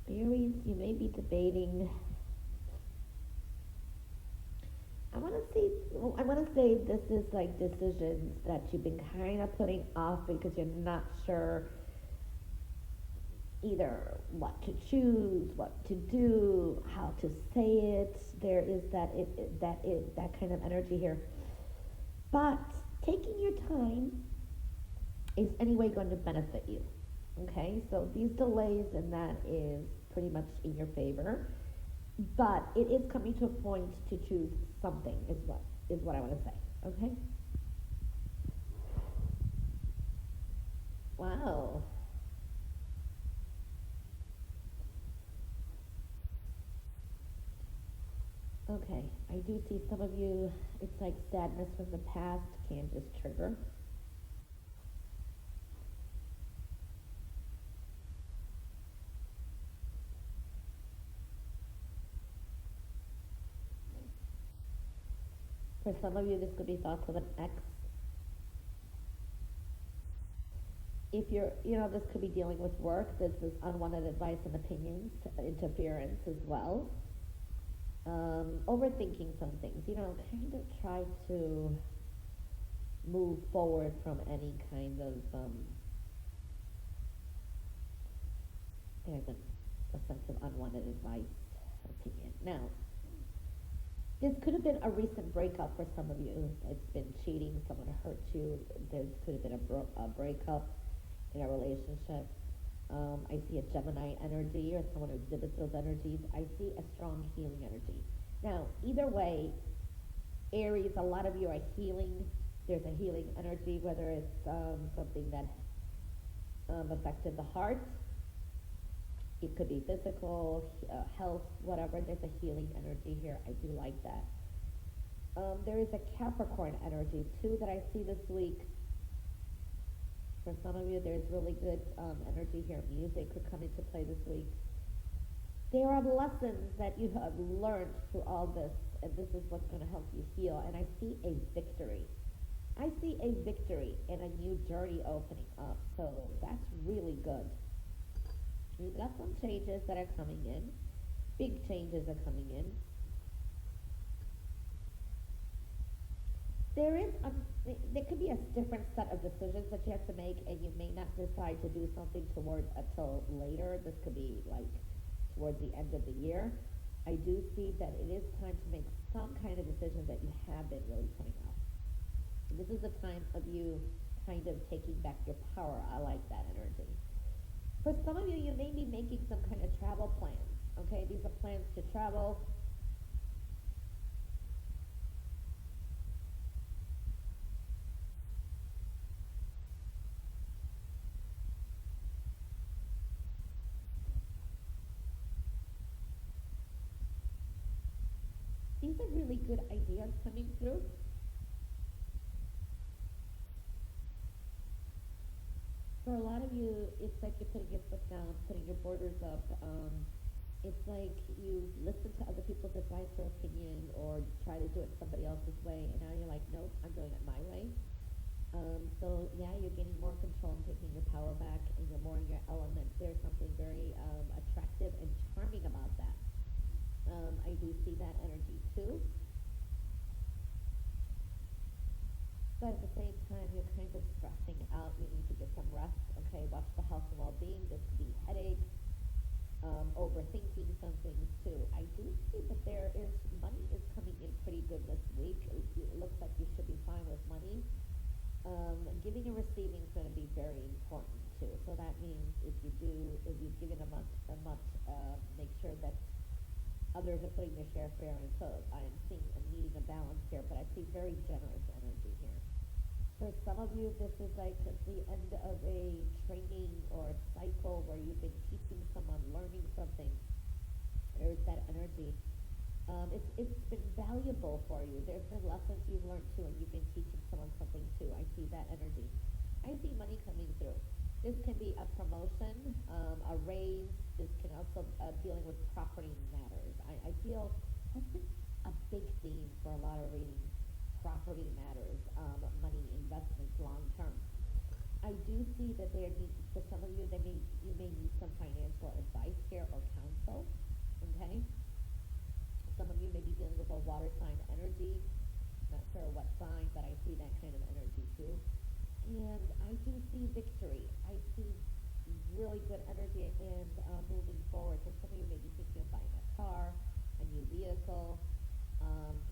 Aries, you may be debating. I want to see. I want to say this is like decisions that you've been kind of putting off because you're not sure either what to choose, what to do, how to say it. There is that kind of energy here. But taking your time is anyway going to benefit you. Okay, so these delays and that is pretty much in your favor, but it is coming to a point to choose something. Is what I want to say. Okay. Wow. Okay, I do see some of you. It's like sadness from the past can just trigger. For some of you, this could be thoughts of an ex. If this could be dealing with work. This is unwanted advice and opinions, interference as well. Overthinking some things. Kind of try to move forward from any kind of there's a sense of unwanted advice, opinion. Now, this could have been a recent breakup for some of you. It's been cheating, someone hurt you. There could have been a breakup in a relationship. I see a Gemini energy or someone who exhibits those energies. I see a strong healing energy. Now, either way, Aries, a lot of you are healing. There's a healing energy, whether it's something that affected the heart. It could be physical, health, whatever. There's a healing energy here. I do like that. There is a Capricorn energy too that I see this week. For some of you, there's really good energy here. Music could come into play this week. There are lessons that you have learned through all this, and this is what's going to help you heal. And I see a victory. I see a victory and a new journey opening up. So that's really good. We've got some changes that are coming in. Big changes are coming in. There could be a different set of decisions that you have to make, and you may not decide to do something toward until later. This could be like towards the end of the year. I do see that it is time to make some kind of decision that you have been really putting off. This is a time of you kind of taking back your power. I like that energy. For some of you, you may be making some kind of travel plans. Okay, these are plans to travel. These are really good ideas coming through. For a lot of you, it's like you're putting your foot down, putting your borders up. It's like you listen to other people's advice or opinion or try to do it somebody else's way, and now you're like, nope, I'm doing it my way. So yeah, you're getting more control and taking your power back, and you're more in your element. There's something very attractive and charming about that. I do see that energy too. But at the same time, you're kind of stressing out. You need to get some rest. Okay, watch the health and well-being. This could be headaches, overthinking some things too. I do see that money is coming in pretty good this week. It looks like you should be fine with money. Giving and receiving is going to be very important too. So that means if you've given a much, make sure that others are putting their share fair. And so I'm seeing a needing a balance here, but I see very generous energy here. For some of you, this is like the end of a training or a cycle where you've been teaching someone, learning something. There's that energy. It's been valuable for you. There's been lessons you've learned too, and you've been teaching someone something too. I see that energy. I see money coming through. This can be a promotion, a raise. This can also dealing with property matters. I feel that's been a big theme for a lot of readings. Property matters, money, investments, long term. I do see that for some of you, you may need some financial advice here or sign, but I see that kind of energy too. And I do see victory. I see really good energy and moving forward. For some of you, maybe thinking of buying a car, a new vehicle.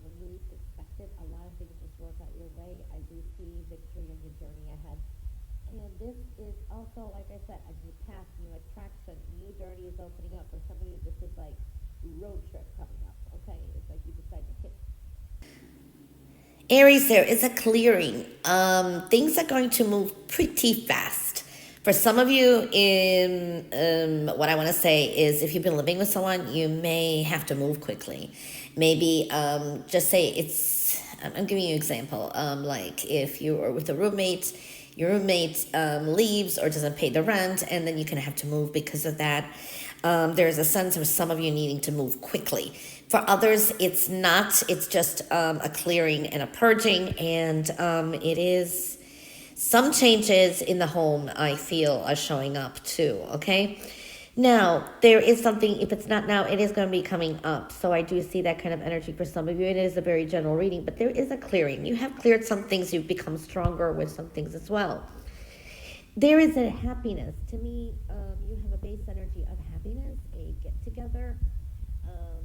When you least expect it, a lot of things just work out your way. I do see victory in your journey ahead. And this is also, like I said, a new path, new attraction, new journey is opening up. For some of you, this is like road trip coming up, okay? It's like you decide to hit. Aries, there is a clearing. Things are going to move pretty fast. For some of you, in what I want to say is, if you've been living with someone, you may have to move quickly. Maybe just say it's. I'm giving you an example. Like if you are with a roommate, your roommate leaves or doesn't pay the rent, and then you can have to move because of that. There's a sense of some of you needing to move quickly. For others, it's not. It's just a clearing and a purging, and it is some changes in the home I feel are showing up too, okay? Now, there is something, if it's not now, it is going to be coming up. So I do see that kind of energy for some of you. It is a very general reading, but there is a clearing. You have cleared some things, you've become stronger with some things as well. There is a happiness. To me, you have a base energy of happiness, a get together. Um,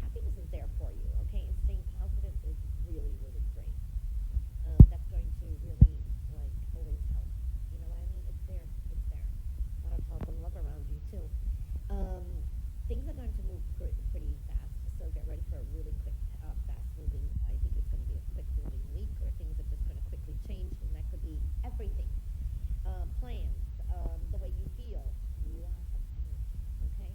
Happiness is there for you, okay? And staying positive is really, really great. That's going to really, like, always help. You know what I mean? It's there. It's there. A lot of help and love around you, too. Um, Things are going to move pretty fast, so get ready for a really quick, fast moving. I think it's going to be a quick moving week, or things are just going to quickly change, and that could be everything. Plans, the way you feel, lots of energy, okay?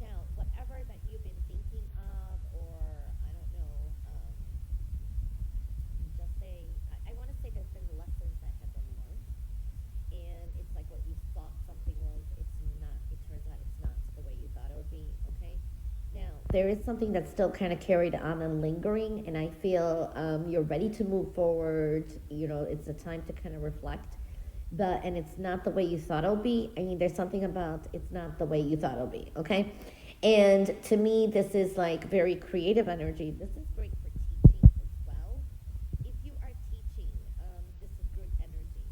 Now, whatever that you've been thinking of, or I don't know, just say, I want to say there's been lessons that have been learned, and it's like what you thought something was, it's not, it turns out it's not the way you thought it would be, okay? Now, there is something that's still kind of carried on and lingering, and I feel you're ready to move forward. You know, it's a time to kind of reflect. And it's not the way you thought it'll be. I mean, there's something about it's not the way you thought it'll be, okay? And to me, this is like very creative energy. This is great for teaching as well. If you are teaching, this is good energy.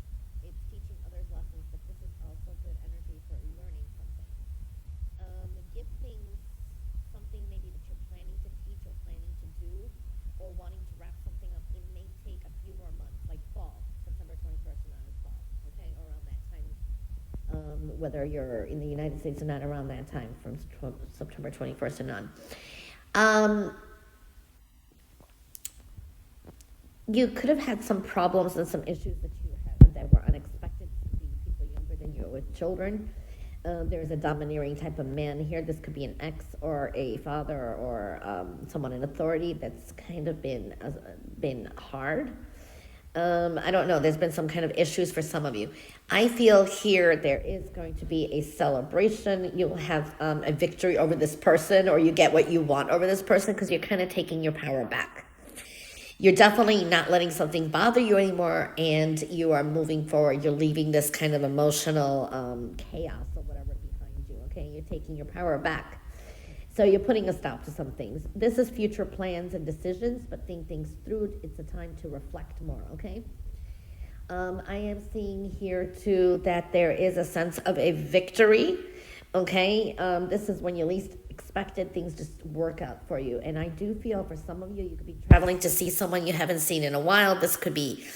It's teaching others lessons, but this is also good energy for learning something. Give things something maybe that you're planning to teach or planning to do or wanting to wrap something up. It may take a few more months, like fall, September 21st and on is fall, okay, around that time. Whether you're in the United States or not, around that time from September 21st and on. Um, you could have had some problems and some issues that you had that were unexpected. Could be people younger than you with children. There's a domineering type of man here. This could be an ex or a father or someone in authority that's kind of been hard. I don't know. There's been some kind of issues for some of you. I feel here there is going to be a celebration. You'll have a victory over this person, or you get what you want over this person because you're kind of taking your power back. You're definitely not letting something bother you anymore, and you are moving forward. You're leaving this kind of emotional chaos or whatever behind you, okay? You're taking your power back. So you're putting a stop to some things. This is future plans and decisions, but think things through. It's a time to reflect more, okay? I am seeing here too that there is a sense of a victory, okay? This is when you least expected things just work out for you. And I do feel for some of you, you could be traveling to see someone you haven't seen in a while. This could be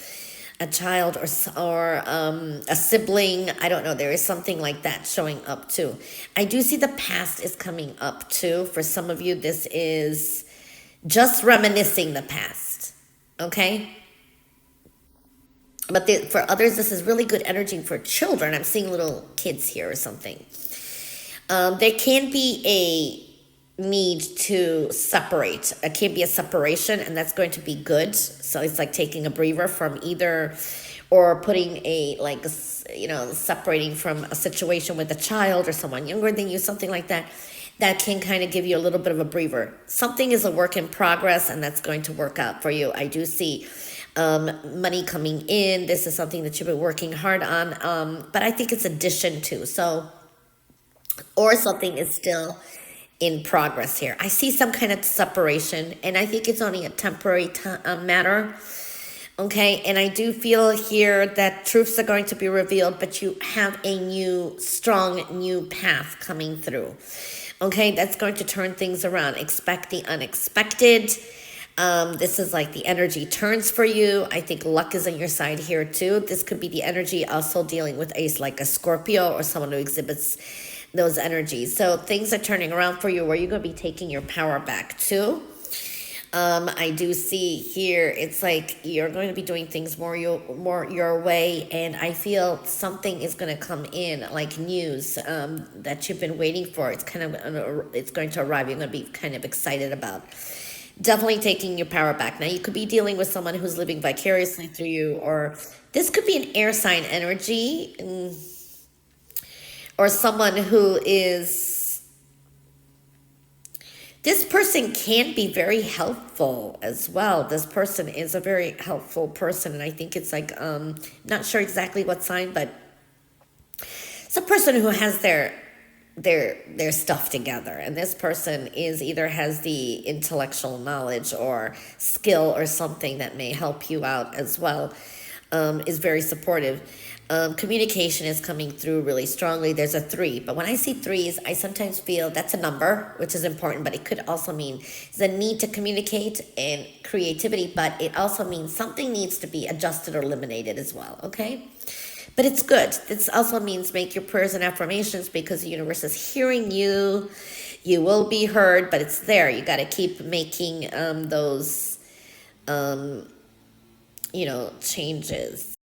a child or a sibling. I don't know. There is something like that showing up too. I do see the past is coming up too. For some of you, this is just reminiscing the past. Okay? But for others, this is really good energy for children. I'm seeing little kids here or something. There can be a need to separate. It can be a separation, and that's going to be good. So it's like taking a breather from either, or putting separating from a situation with a child or someone younger than you, something like that. That can kind of give you a little bit of a breather. Something is a work in progress, and that's going to work out for you. I do see money coming in. This is something that you've been working hard on, but I think it's addition to. So, or something is still in progress here. I see some kind of separation, and I think it's only a temporary matter. Okay, and I do feel here that truths are going to be revealed, but you have a new, strong new path coming through. Okay, that's going to turn things around. Expect the unexpected. This is like the energy turns for you. I think luck is on your side here too. This could be the energy also dealing with like a Scorpio or someone who exhibits those energies. So things are turning around for you where you're going to be taking your power back too. I do see here, it's like you're going to be doing things more your way, and I feel something is going to come in, like news that you've been waiting for. It's going to arrive. You're going to be kind of excited about. Definitely taking your power back. Now, you could be dealing with someone who's living vicariously through you, or this could be an air sign energy, or someone who is. This person can be very helpful as well. This person is a very helpful person, and I think it's like, not sure exactly what sign, but it's a person who has their stuff together, and this person is either has the intellectual knowledge or skill or something that may help you out as well. Is very supportive. Communication is coming through really strongly. There's a 3, but when I see 3s, I sometimes feel that's a number, which is important, but it could also mean the need to communicate and creativity, but it also means something needs to be adjusted or eliminated as well, okay? But it's good. This also means make your prayers and affirmations, because the universe is hearing you. You will be heard, but it's there. You got to keep making those, changes.